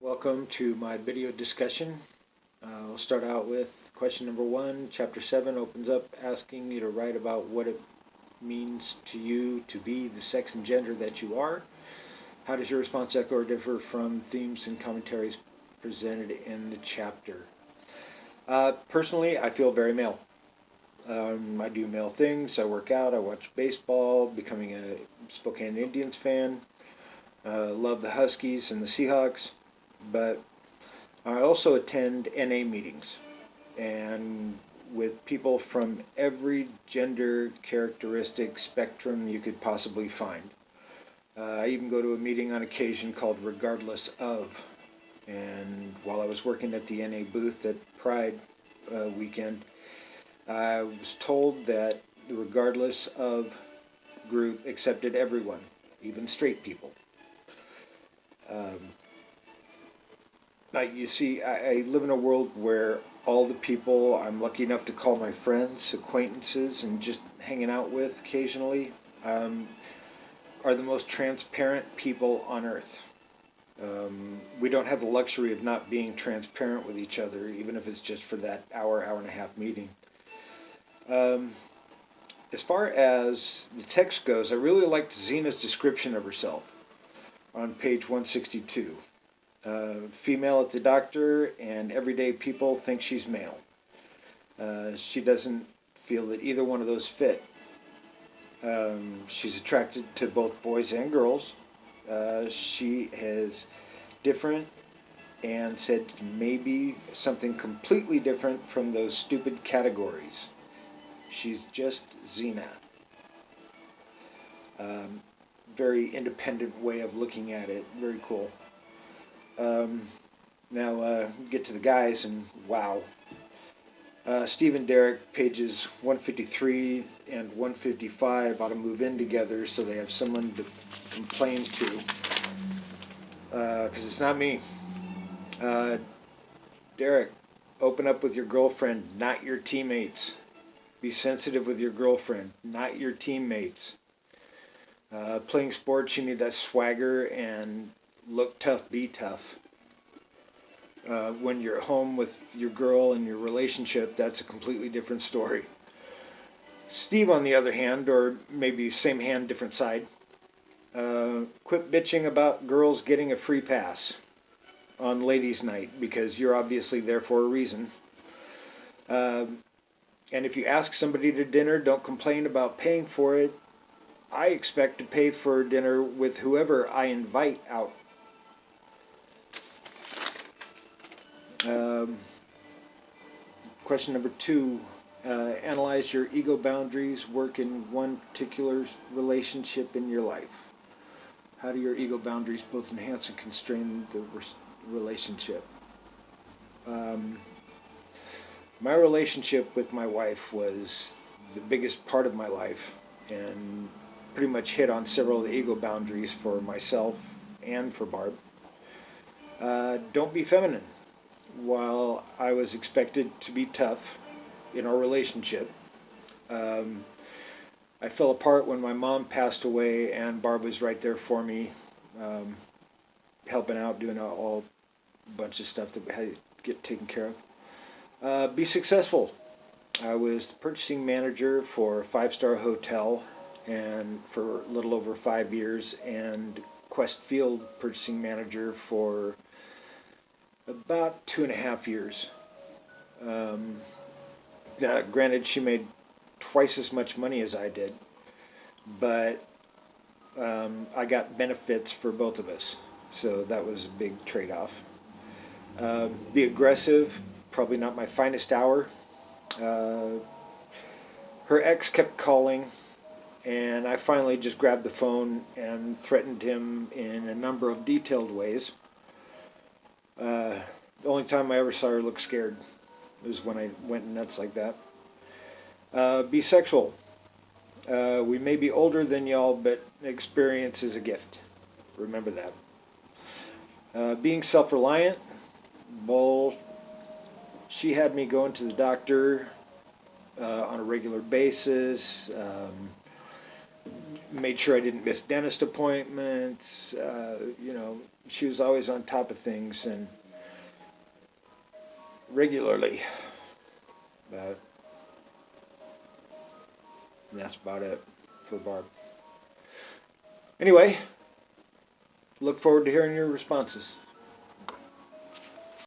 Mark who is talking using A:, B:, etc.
A: Welcome to my video discussion. We'll start out with question number 1. Chapter 7 opens up asking you to write about what it means to you to be the sex and gender that you are. How does your response echo or differ from themes and commentaries presented in the chapter? Personally, I feel very male. I do male things. I work out. I watch baseball, becoming a Spokane Indians fan. Love the Huskies and the Seahawks. But I also attend NA meetings, and with people from every gender characteristic spectrum you could possibly find. I even go to a meeting on occasion called Regardless Of, and while I was working at the NA booth at Pride weekend, I was told that the Regardless Of group accepted everyone, even straight people. You see, I live in a world where all the people I'm lucky enough to call my friends, acquaintances, and just hanging out with occasionally are the most transparent people on earth. We don't have the luxury of not being transparent with each other, even if it's just for that hour and a half meeting. As far as the text goes, I really liked Zena's description of herself on page 162. Female at the doctor, and everyday people think she's male. She doesn't feel that either one of those fit. She's attracted to both boys and girls. She is different and said maybe something completely different from those stupid categories. She's just Zena. Very independent way of looking at it. Very cool. Now get to the guys, and wow. Steve and Derek, pages 153 and 155, ought to move in together so they have someone to complain to. Because it's not me. Derek, open up with your girlfriend, not your teammates. Be sensitive with your girlfriend, not your teammates. Playing sports, you need that swagger and look tough, be tough. When you're home with your girl and your relationship, that's a completely different story. Steve, on the other hand, or maybe same hand, different side, quit bitching about girls getting a free pass on ladies' night, because you're obviously there for a reason. And if you ask somebody to dinner, don't complain about paying for it. I expect to pay for dinner with whoever I invite out. Question number 2, analyze your ego boundaries work in one particular relationship in your life. How do your ego boundaries both enhance and constrain the relationship? My relationship with my wife was the biggest part of my life, and pretty much hit on several of the ego boundaries for myself and for Barb. Don't be feminine. While I was expected to be tough in our relationship, I fell apart when my mom passed away, and Barb was right there for me, helping out, doing a bunch of stuff that had to get taken care of. Be successful. I was the purchasing manager for a 5-star hotel and for a little over 5 years, and Quest Field purchasing manager for about 2.5 years. Granted, she made twice as much money as I did, but I got benefits for both of us, so that was a big trade-off. Be aggressive, probably not my finest hour. Her ex kept calling, and I finally just grabbed the phone and threatened him in a number of detailed ways. The only time I ever saw her look scared was when I went nuts like that. Be sexual. We may be older than y'all, but experience is a gift. Remember that. Being self-reliant. Well, she had me going to the doctor on a regular basis. made sure I didn't miss dentist appointments. She was always on top of things and regularly. But that's about it for Barb. Anyway, look forward to hearing your responses.